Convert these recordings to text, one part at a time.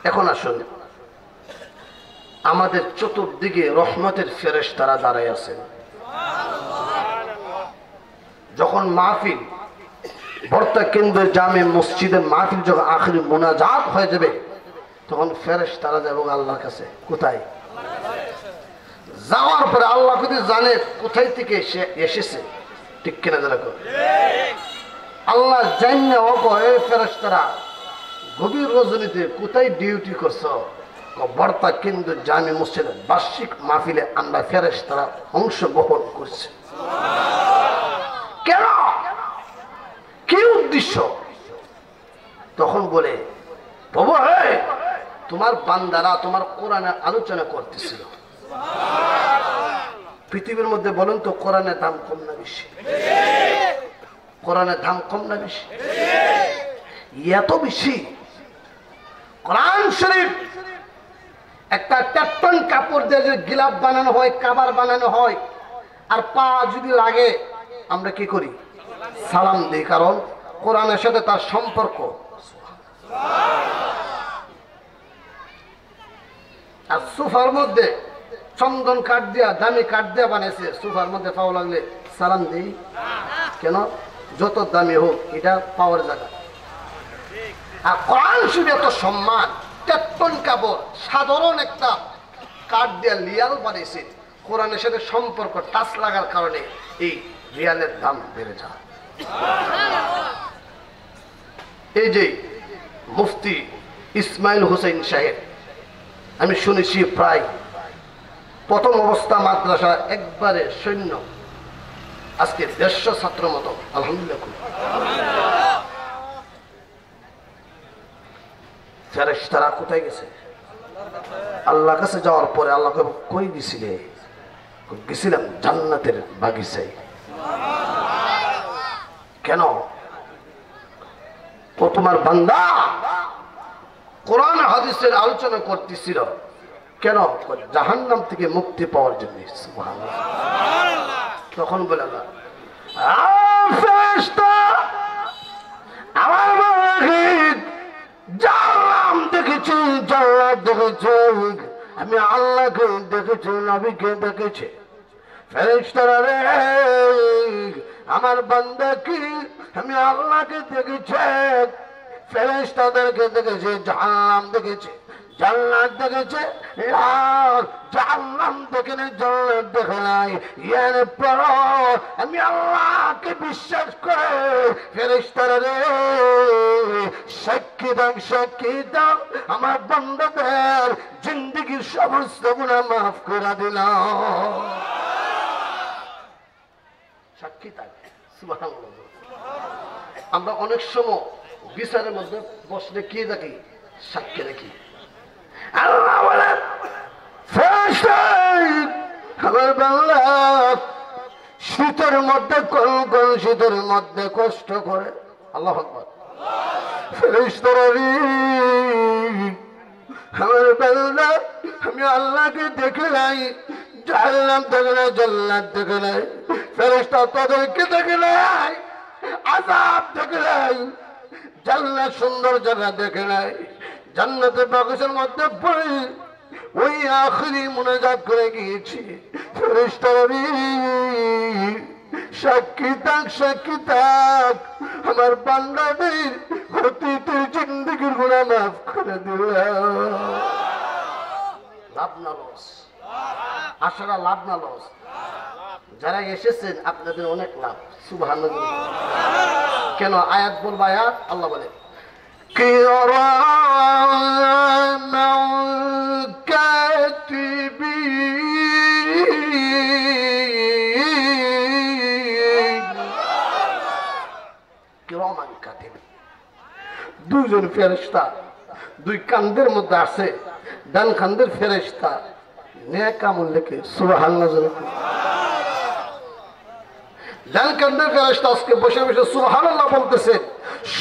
এখন আসুন, আমাদের চতুর্দিকে রহমতের ফেরেশতারা দাঁড়ায় আছেন। যখন মাহফিল বর্তা কেন্দ্রের জামে মসজিদের মাহফিল যখন আখিরি মুনাজাত হয়ে যাবে, তখন ফেরেশতারা যাবে আল্লাহর কাছে। কোথায় যাওয়ার পরে আল্লাহ যদি জানে কোথায় থেকে সে এসেছে, ঠিক কিনা জানা? আল্লাহ জানে এই ফেরেশতারা গভীর রজনীতে কোথায় ডিউটি করছো? বর্তা কেন্দ্র জামে মসজিদের বার্ষিক মাহফিলে আমরা ফেরেশতারা অংশগ্রহণ করছি। কেন? কি উদ্দেশ্য? তখন বলে, প্রভু তোমার বান্দারা তোমার কোরআনের আলোচনা করতেছিল। পৃথিবীর মধ্যে বলুন তো, কোরআনের দাম কম না বেশি? কোরআনের দাম কম না বেশি? এত বেশি কোরআন শরীফ একটা টেপটন কাপড় দিয়ে যে গিলাফ বানানো হয়, কাবার বানানো হয়, আর পা যদি লাগে আমরা কি করি? সালাম দিই, কারণ কোরআনের সাথে তার সম্পর্ক। আর সোফার মধ্যে চন্দন কাঠ দিয়া, দামি কাঠ দিয়া বানাইছে, সোফার মধ্যে পাও লাগলে সালাম দিই কেন? যত দামি হোক, এটা পাওয়ার জায়গা। আর কোরআন শরীফ এত সম্মান, টেপটন কাপড় সাধারণ একটা কাঠ দিয়া লিয়াল বানিয়েছে, কোরআনের সাথে সম্পর্ক টাচ লাগার কারণে এই রিয়ালের দাম বেড়ে যায়। এই যে মুফতি ইসমাইল হোসেন সাহেব, আমি শুনেছি প্রায় প্রথম অবস্থা মাদ্রাসা একবারে সৈন্য, আজকে 150 ছাত্র মতো, আলহামদুলিল্লাহ। ফেরেশতারা কোথায় গেছে? আল্লাহর কাছে যাওয়ার পরে আল্লাহ কই গেছিলে? গেছিলাম জান্নাতের বাগিচায়। কেন? ও তোমার বান্দা কোরআন হাদিসের আলোচনা করতেছিল। কেন? জাহান্নাম থেকে মুক্তি পাওয়ার জন্য। সুবহানাল্লাহ। তখন বলে না, ফেরেশতা আমার জাহান্নাম দেখেছি, জান্নাত দেখেছি, আমি আল্লাহকে দেখেছি, নবীকে দেখেছি। ফেরেশতারা রে, আমার বান্দা কি আমি আল্লাহকে দেখেছি, ফেরেশতাদেরকে দেখেছে, জাহান্নাম দেখেছে, জান্নাত দেখেছে, আর জাহান্নাম দেখে নাই, জান্নাত দেখে নাই। এর পর আমি আল্লাহকে বিশ্বাস করে ফেরেশতারা রে সাক্ষী দাও, সাক্ষী দাও, আমার বান্দাদের জিন্দেগীর সমস্ত গুনাহ মাফ করে দিলাম। সাক্ষী থাকে। সুবহানাল্লাহ। আমরা অনেক সময় বিচারের মধ্যে বসলে কি দেখি? সাক্ষী দেখি। আল্লাহ বলেন, আমার বাংলা শীতের মধ্যে কোন শীতের মধ্যে কষ্ট করে। আল্লাহু আকবার। ফেরেশতারা রে, আমার বাংলা আমি আল্লাহকে দেখে নাই, জাহান্নাম দেখে নাই, জান্নাত দেখে নাই। ফেরেশতা তাদেরকে দেখে নাই, আযাব দেখে নাই, জান্নাত সুন্দর জায়গা দেখে নাই। জান্নাতের বাগিচার মধ্যে পড়ে ওই আখিরি মুনাজাত করে গিয়েছি। ফেরেশতারা রে, সাক্ষী থাক, সাক্ষী থাক, আমার বান্দাদের অতীতের জিন্দেগীর গুনাহ মাফ করে দিলাম। লাভ না লস? আশারা লাভ না লস? যারা এসেছেন আপনাদের অনেক লাভ। সুবহানাল্লাহ। কেন? আয়াত বলবো, আয়াত আল্লাহ বলে, কিরামান কাতিবিন। কিরামান কাতিবিন, দুইজন ফেরেশতা দুই কান্দের মধ্যে আছে। ডান কান্দের ফেরেশতা নেক আমল লেখে। সুবহানাল্লাহ। ডান কান্দের ফেরেশতা আজকে বসে বসে সুবহানাল্লাহ বলতেছে,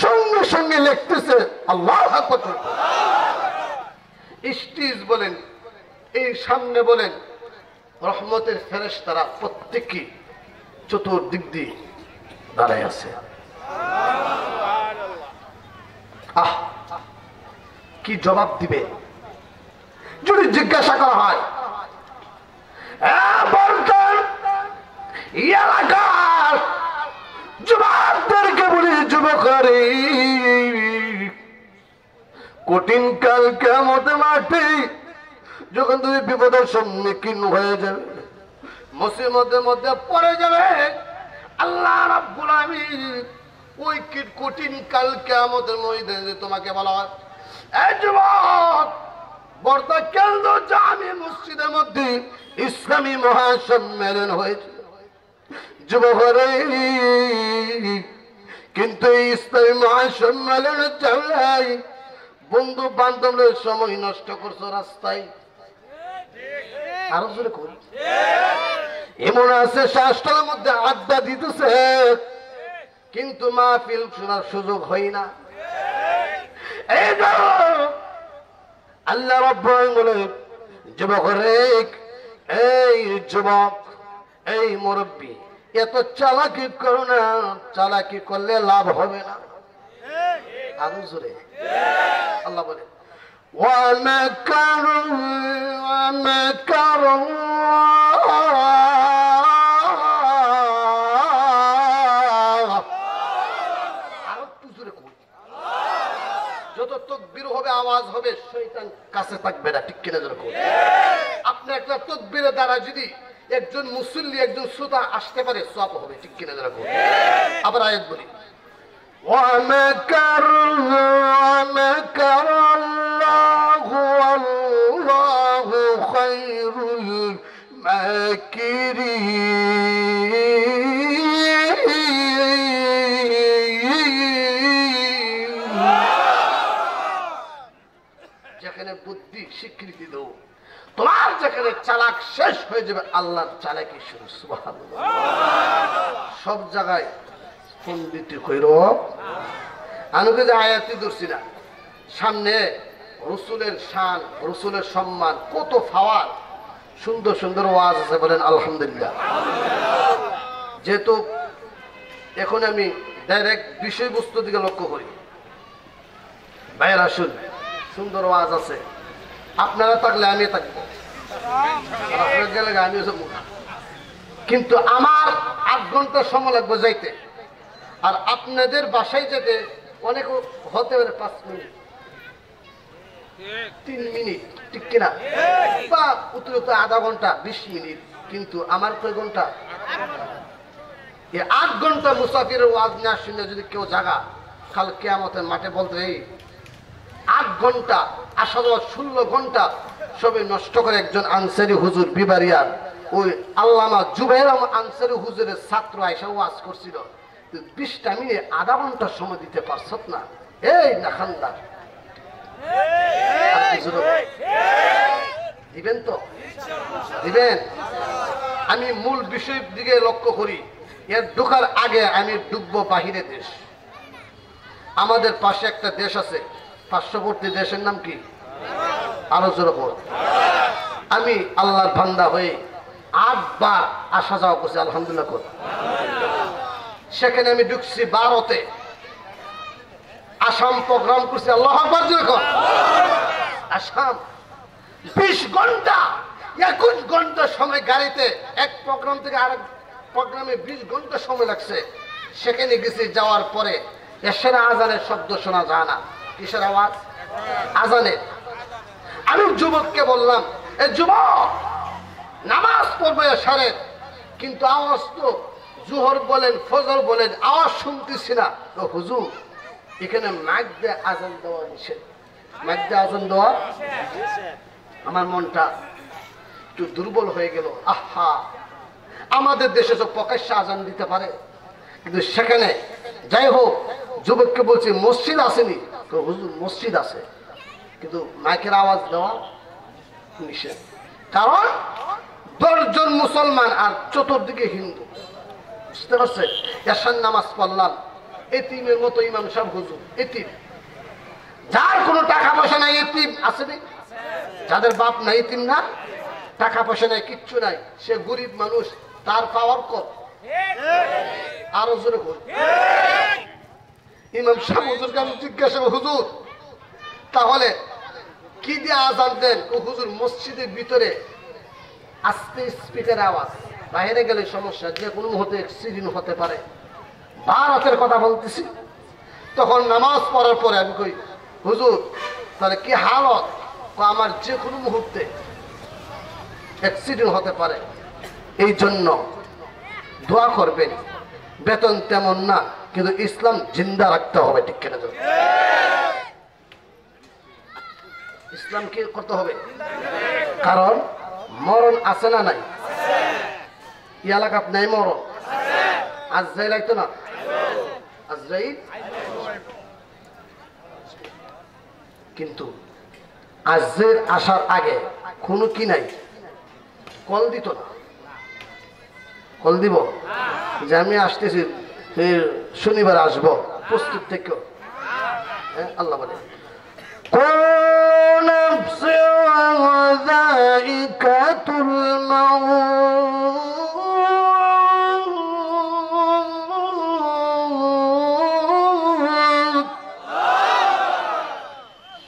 সঙ্গে সঙ্গে লিখতেছে আল্লাহু আকবার। স্টেজ বলেন, এই সামনে বলেন, রহমতের ফেরেশতারা প্রত্যেকই চতুর্দিক দিয়ে দাঁড়ায় আছে। কি জবাব দিবে যদি জিজ্ঞাসা করা হয়? বলতেন এলাকার যুবকদেরকে বলি, যুবক রে, কঠিন কাল কিয়ামতের মাঠে যখন তুমি বিপদের সম্মুখীন হয়ে যাবে, মুসিবতের মধ্যে পড়ে যাবে, আল্লাহ রাব্বুল আলামিন ওই কঠিন কাল কিয়ামতের ময়দানে তোমাকে বলা হয়, এই যুবক, বর্দা কেন্দ্র জামি মসজিদের মধ্যে ইসলামী মহাসম্মেলন হয়েছে, যুবক রে, কিন্তু এই ইসলামী মহাসম্মেলনের চালাই বন্ধু বান্ধবের সময় নষ্ট করছো রাস্তায়। আরো জোরে করি, এমন আছে শাস্ত্রের মধ্যে আড্ডা দিতেছে কিন্তু মাহফিল শোনার সুযোগ হয় না। এই আল্লাহ রাব্বুল বলে, যুবক রে, এই যুবক, এই মুরব্বী, এত চালাকি করো না, চালাকি করলে লাভ হবে না। আরো জোরে আল্লাহ বলে, وَمَكَرُوا যত তাকবীর হবে, আওয়াজ হবে, শয়তান কাছে থাকবে না। ঠিক কিনা যেরকম আপনি একটা তাকবীরের দ্বারা যদি একজন মুসল্লি, একজন শ্রোতা আসতে পারে, সওয়াব হবে। ঠিক কিনা যেরকম আবার আয়াত বলি, وَمَكَرَ اللَّهُ وَاللَّهُ خَيْرُ الْمَاكِرِينَ। যেখানে বুদ্ধি স্বীকৃতি দাও, তোমার যেখানে চালাক শেষ হয়ে যাবে, আল্লাহর চালাকি শুরু। সুবহানাল্লাহ। সব জায়গায় পণ্ডিত কইর আনুকে যে আয়াতি ধরছি না, সামনে রসুলের শান, রসুলের সম্মান, কত ফাওয়ার, সুন্দর সুন্দর ওয়াজ আছে, বলেন আলহামদুলিল্লাহ। যেহেতু এখন আমি ডাইরেক্ট বিষয়বস্তু দিকে লক্ষ্য করি, ভাইয়ের আসুন, সুন্দর ওয়াজ আছে, আপনারা থাকলে আমি থাকবো, গেলে আমিও যাবো, কিন্তু আমার 8 ঘন্টা সময় লাগবে যাইতে, আর আপনাদের বাসায় যেতে অনেক হতে পারে 5 মিনিট, 3 মিনিট, ঠিক কিনা, বা অতিরিক্ত আধা ঘন্টা, 20 মিনিট, কিন্তু আমার কয় ঘন্টা? 8 ঘন্টা মুসাফিরের ওয়াজ না শুনে যদি কেউ জাগা, কাল কিয়ামতের মাঠে বলতে, এই 8 ঘন্টা আসা যাওয়া 16 ঘন্টা সবে নষ্ট করে একজন আনসারি হুজুর বিবারিয়ার, ওই আল্লামা জুবাইর আনসারি হুজুরের ছাত্র আয়সা ওয়াজ করছিল, 20টা মিনিট আধা ঘন্টা সময় দিতে পারছত না। এই না খানদার দিবেন তো? দিবেন। আমি মূল বিষয়ের দিকে লক্ষ্য করি, এর ঢোকার আগে আমি ডুববো বাহিরে দেশ। আমাদের পাশে একটা দেশ আছে, পার্শ্ববর্তী দেশের নাম কি? আরো জোরে বল। আমি আল্লাহর বান্দা হয়ে 8 বার আসা যাওয়া করছি, আলহামদুলিল্লাহ কর। সেখানে আমি ঢুকছি ভারতে, আসাম প্রোগ্রাম করছি, আল্লাহু আকবার জোরে কর। আসাম 20 ঘন্টা 21 ঘন্টা সময় গাড়িতে, এক প্রোগ্রাম থেকে আরেক প্রোগ্রামে 20 ঘন্টা সময় লাগছে। সেখানে গেছি, যাওয়ার পরে এশার আজানের শব্দ শোনা যায় না। কিসের আওয়াজ? আজানের। আমি যুবককে বললাম, এ যুবক, নামাজ পড়বে এশারের, কিন্তু আওয়াজ তো জোহর বলেন, ফজর বলেন, আওয়াজ শুনতেছি না। তো হুজুর, এখানে মাইক দিয়ে আজান দেওয়া নিষেধ। মাইক দিয়ে আজান দেওয়া, আমার মনটা একটু দুর্বল হয়ে গেল। আহা, আমাদের দেশে তো প্রকাশ্যে আজান দিতে পারে, কিন্তু সেখানে যাই হোক, যুবককে বলছি মসজিদ আসেনি, তো হুজুর মসজিদ আছে, কিন্তু মাইকের আওয়াজ দেওয়া নিষেধ। কারণ 10 জন মুসলমান আর চতুর্দিকে হিন্দু, বুঝতে পারছে? এশার নামাজ পড়লাম, এতিমের মতো ইমাম সাহেব হুজুর, এতিম, যার কোনো টাকা পয়সা নাই, এতিম আসেনি, যাদের বাপ নাই, এতিম না, টাকা পয়সা নাই, কিচ্ছু নাই, সে গরিব মানুষ, তার পাওয়ার কম। আরো জোরে বল। ইমাম সাহেব হুজুরকে আমি জিজ্ঞাসা, হুজুর, তাহলে কি দিয়ে আজান দেন? হুজুর মসজিদের ভিতরে আস্তে স্পিকারের আওয়াজ, বাইরে গেলে সমস্যা, যে কোনো মুহূর্তে অ্যাক্সিডেন্ট হতে পারে। ভারতের কথা বলতেছি। তখন নামাজ পড়ার পরে আমি কই, হুজুর তাহলে কি হালত? আমার যে কোনো মুহূর্তে অ্যাক্সিডেন্ট হতে পারে, এই জন্য দোয়া করবেন। বেতন তেমন না, কিন্তু ইসলাম জিন্দা রাখতে হবে, ঠিক কিনা? ইসলাম কি করতে হবে? কারণ মরণ আছে না নাই? এই এলাকাত নাই মরণ? আজরাইল আইতো না? আজরাইল কিন্তু আজরের আসার আগে কোনো কি নাই, কল দিত না। কল দিব যে আমি আসতেছি, শনিবার আসবো, প্রস্তুত থেকে। আল্লাহ বলে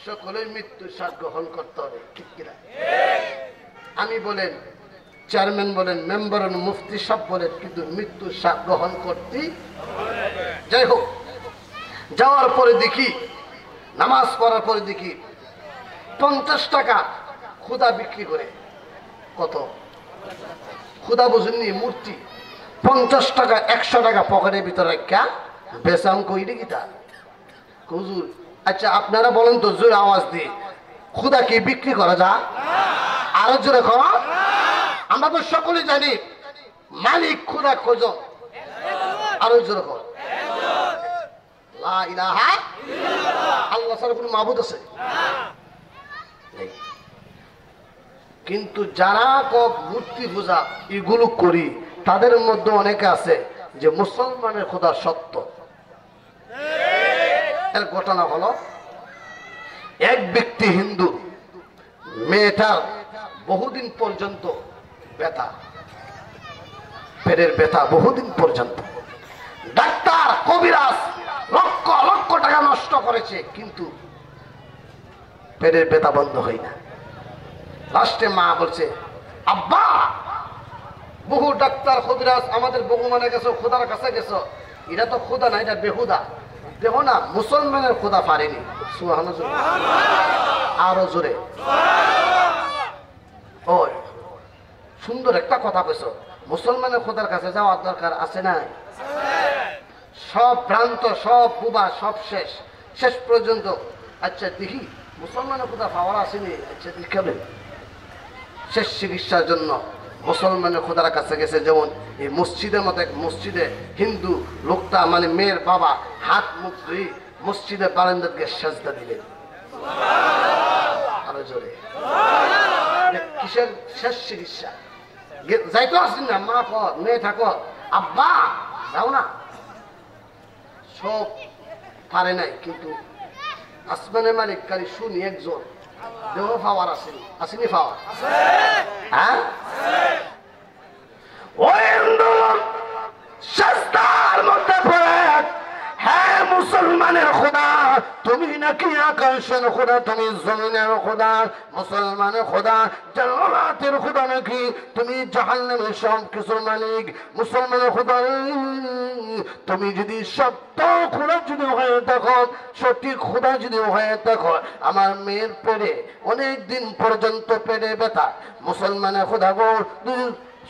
সকলের মৃত্যু স্বাদ গ্রহণ করতে হবে, ঠিক কিনা? আমি বলেন, চেয়ারম্যান বলেন, মেম্বার বলেন, মুফতি সাহেব বলেন, কিন্তু মৃত্যু স্বাদ গ্রহণ করতে। যাই হোক, যাওয়ার পরে দেখি, নামাজ পড়ার পরে দেখি 50 টাকা খুদা বিক্রি করে। কত খুদা বুঝুননি? মূর্তি। 50 টাকা 100 টাকা পকেটের ভিতরে রাখা বেসাম কইরে গীতা। হুজুর আচ্ছা আপনারা বলেন তো, জোরে আওয়াজ দিয়ে, খুদা কি বিক্রি করা যায়? আরো জোরে কর। আমরা তো সকলে জানি মালিক খুদা খোঁজো। আরো জোরে কর। লা ইলাহা ইল্লাল্লাহ। আল্লাহ ছাড়া কোনো মাবুদ আছে? কিন্তু যারা মূর্তি পূজা এগুলো করি, তাদের মধ্যে অনেকে আছে যে মুসলমানের খোদা সত্য। এর ঘটনা হলো, এক ব্যক্তি হিন্দু, মেয়েটার বহুদিন পর্যন্ত ব্যথা, পেটের ব্যথা বহুদিন পর্যন্ত। ডাক্তার কবিরাজ লক্ষ লক্ষ টাকা নষ্ট করেছে, কিন্তু পেটের ব্যথা বন্ধ হয় না। লাস্টে মা বলছে, আব্বা বহু ডাক্তার কবিরাজ আমাদের বহু মানে গেছো, খোদার কাছে গেছো, এটা তো খোদা না, এটা বেহুদা। দেখো না, মুসলমানের খোদা পারেনি। সুবহানাল্লাহ। আরো জোরে। ও সুন্দর একটা কথা কইছো, মুসলমানের খোদার কাছে যাওয়ার দরকার আছে না? সব ভ্রান্ত, সব বুবা, সব শেষ, শেষ পর্যন্ত। আচ্ছা দেখি মুসলমানের খোদা পাওয়ার আসেনি। আচ্ছা দেখাবেন। শেষ চিকিৎসার জন্য মুসলমানের খোদার কাছে গেছে। যেমন এই মসজিদের মতো এক মসজিদে হিন্দু লোকটা, মানে মেয়ের বাবা, হাত মুখ ধুই মসজিদের বারান্দার গিয়ে সেজদা দিলেন। আরো জোরে। কিসের শেষ চিকিৎসা? যাইতো আসেন না, মা কর, মেয়ে থাকো, আব্বা যাও না। সব পারে নাই, কিন্তু আসমানের মালিক কারি শুনি একজন দেহ পাওয়ার আসেনি। আসেনি পাওয়ার? হ্যাঁ, ওই শাস্তার মধ্যে পড়ে, হ্যাঁ মুসলমানের খোদা তুমি নাকি আকাশের খোদা, তুমি জমিনের খোদা, মুসলমানের খোদা জান্নাতের খোদা নাকি, তুমি জাহান্নামের সব কিছুর মালিক। মুসলমানের খোদা তুমি যদি সত্য খোদা যদি হয়ে থাকো, সঠিক খোদা যদি হয়ে থাকো, আমার মেয়ের পেটে অনেক দিন পর্যন্ত পেটে ব্যথা, মুসলমানের খোদা গো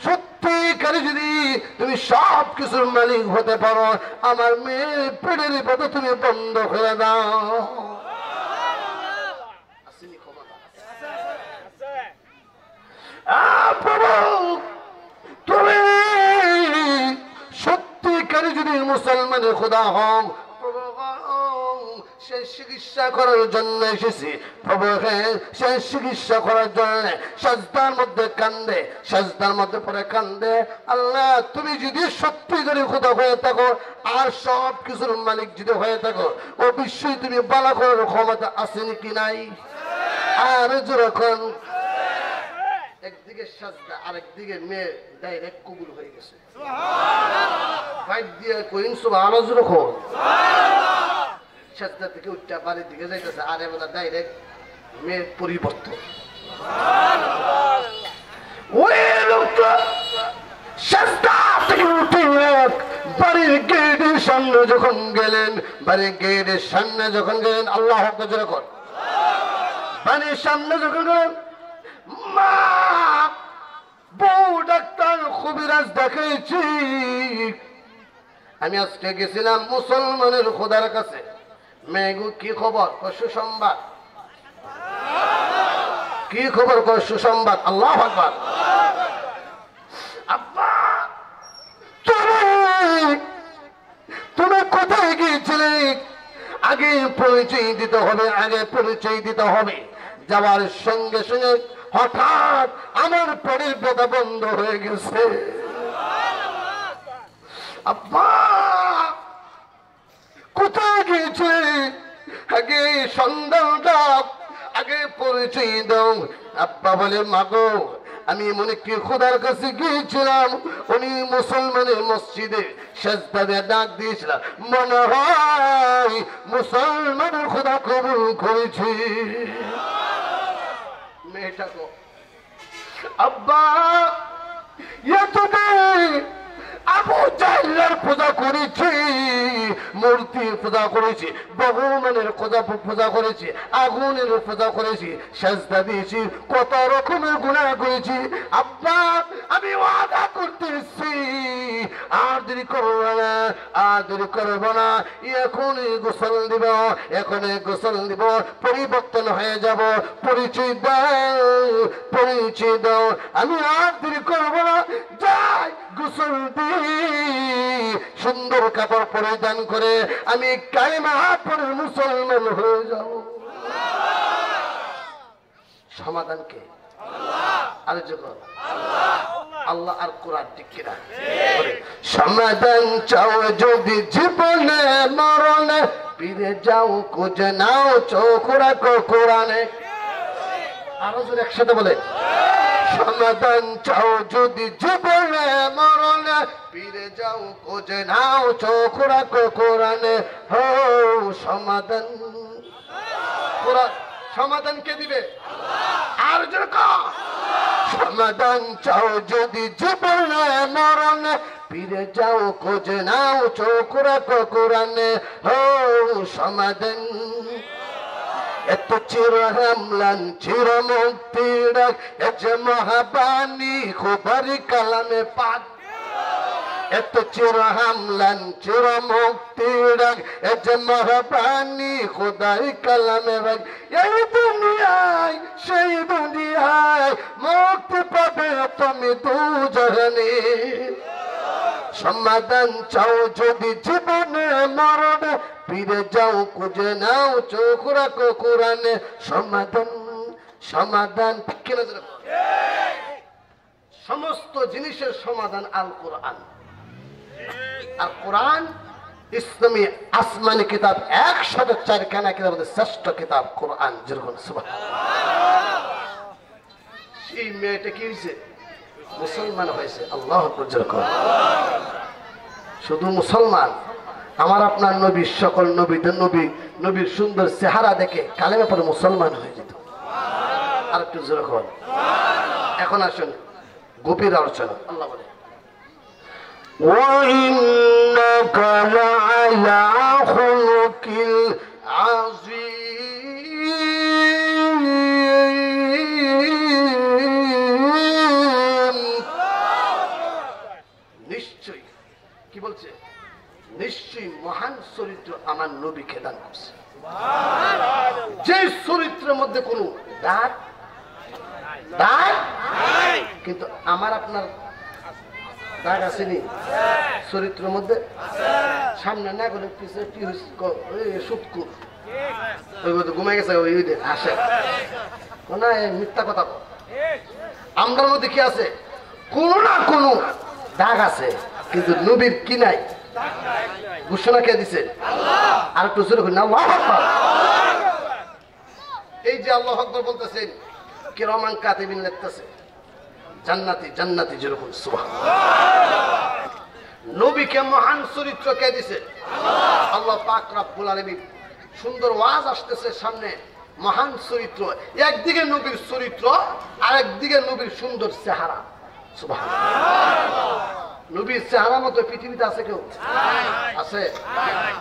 সত্যিকারে যদি তুমি সব কিছুর মালিক হতে পারো, আমার মেয়ের পেটের ব্যথা তুমি বন্ধ করে দাও। তুমি সত্যিকারে যদি মুসলমানের খোদা হও, সে চিকিৎসা করার জন্য এসেছি প্রভু, সে চিকিৎসা করার জন্য সাজদার মধ্যে কান্দে, সাজদার মধ্যে পরে কান্দে। আল্লাহ তুমি যদি সত্যি করে খোদা হয়ে থাকো, আর সব কিছুর মালিক যদি হয়ে থাকো, অবশ্যই তুমি বালা করার ক্ষমতা আসেনি কি নাই? আর যখন একদিকে সাজদা, আরেকদিকে মেয়ে ডাইরেক্ট কবুল হয়ে গেছে। বাইক দিয়ে কইন সুবহানাল্লাহ যখন সাজদা থেকে উঠটা বাড়ির দিকে যাইতেছে, আরে বলা ডাইরেক্ট মেয়ের পরিবর্তন। ওই লোকটা সাজদা থেকে উঠে বাড়ির গেটের সামনে যখন গেলেন, বাড়ির গেটের সামনে যখন গেলেন, আল্লাহ আকবার জোরে কর, বাড়ির সামনে যখন গেলেন, মা বউ ডাক্তার কবিরাজ দেখাইছি, আমি আজকে গেছিলাম মুসলমানের খোদার কাছে, মেঘু কি খবর? সুসংবাদ। কি খবর? সুসংবাদ। আল্লাহু আকবার। আব্বা তুমি কোথায় গিয়েছিলে? আগে পরিচয় দিতে হবে, আগে পরিচয় দিতে হবে। যাওয়ার সঙ্গে সঙ্গে হঠাৎ আমার পেটের ব্যথা বন্ধ হয়ে গেছে। আব্বা কোথায় গিয়েছে? আগে সন্ধানটা, আগে পরিচয় দাও। আব্বা বলে, মাগো আমি মনে কি খোদার কাছে গিয়েছিলাম, উনি মুসলমানের মসজিদে সেজদা দিয়ে ডাক দিয়েছিলাম, মনে হয় মুসলমানের খোদা কবুল করেছি। মেয়েটাকে আব্বা আবু জাহলের পূজা করেছি, মূর্তি পূজা করেছি, ভগবানের পূজা করেছি, আগুনের পূজা করেছি, সেজদা দিয়েছি, কত রকমের গুনাহ করেছি। আব্বা আমি ওয়াদা করতেছি আর দেরি করব না, আর দেরি করব না, এখনই গোসল দিব, এখনই গোসল দিব, পরিবর্তন হয়ে যাব। পরিচয় দাও, পরিচয় দাও। আমি আর দেরি করব না, যাই গোসল দি, সুন্দর কাপড় পরিধান করে আমি কালিমা পড়ে মুসলমান হয়ে যাব। সমাধান কে? আরে যখন আল্লাহ আর কোরআন ঠিক কিনা? সমাধান চাও যদি জীবনে মরণে, ফিরে যাও খুঁজে নাও চোখ রাখো কোরআনে। আরো যদি একসাথে বলে, সমাধান চাও যদি জীবনে মরণে, ফিরে যাও খুঁজে নাও চোখ রাখো কোরআনে। হো সমাধান, কোরআন সমাধান কে দিবে? আর যেরকম সমাধান চাও যদি জীবনে মরণে, ফিরে যাও খুঁজে নাও চোখ রাখো কোরআনে। হো সমাধান এত চির হামলান চির মুক্তি ডাক, এ যে মহাবাণী খুবারি কালামে পাক। এত চির হামলান চির মুক্তি ডাক, এ যে মহাবাণী খুদাই কালামে পাক। এই দুনিয়ায় সেই দুনিয়ায় মুক্তি পাবে তুমি দুজনে। সমাধান চাও যদি জীবনে মরণে, ফিরে যাও খুঁজে নাও চোখ রাখো কোরআনে। সমাধান, সমাধান সমস্ত জিনিসের সমাধান আল কোরআন। আর কোরআন ইসলামী আসমানি কিতাব, 104 খানা কিতাবের শ্রেষ্ঠ কিতাব কোরআন। যেরকম সেই মেয়েটা কি হয়েছে? মুসলমান হয়েছে। আল্লাহ যেরকম শুধু মুসলমান, আমার আপনার নবী, সকল নবীদের নবী, নবীর সুন্দর চেহারা দেখে কালেমা পরে মুসলমান হয়ে যেত। আর একটু যেরকম এখন আসুন গভীর আলোচনা। আল্লাহ বলে, وَإِنَّكَ لَعَلَى خُلُقٍ عَظِيمٍ। নিশ্চয়ই, কি বলছে? নিশ্চয়ই মহান চরিত্র আমার নবীকে দান করছে, যে চরিত্রের মধ্যে কোনো দাগ দাগ, কিন্তু আমার আপনার দাগ আসেনি চরিত্রের মধ্যে। সামনে না করে পিছিয়ে সুৎকুর ঘুমাই গেছে, হাসে না, মিথ্যা কথা। আমরার মধ্যে কি আছে? কোনো না কোনো দাগ আছে, কিন্তু নবীর কি নাই? ঘোষণা কে দিছে? আর একটু জোরে করি না, আল্লাহু আকবার। এই যে আল্লাহু আকবার বলতেছেন, কিরামান কাতিবিন লিখতেছে জান্নাতি জান্নাতি, যেরকম সুবহানাল্লাহ। নবীকে মহান চরিত্র কে দিছে? আল্লাহ পাক রব্বুল আলামিন। সুন্দর ওয়াজ আসতেছে সামনে, মহান চরিত্র, একদিকে নবীর চরিত্র আর একদিকে নবীর সুন্দর চেহারা। সুবহানাল্লাহ। নবীর চেহারা মতো পৃথিবীতে আছে কেউ? আছে?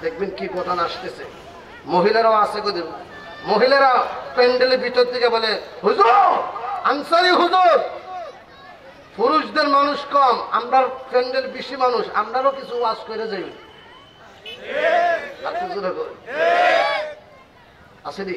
দেখবেন কি ঘটনা আসতেছে। মহিলারাও আছে, মহিলারা প্যান্ডেলের ভিতর থেকে বলে, হুজুর, আনসারি হুজুর, পুরুষদের মানুষ কম, আমরা প্যান্ডেল বেশি মানুষ, আমরাও কিছু ওয়াজ করে যাই। আসেনি?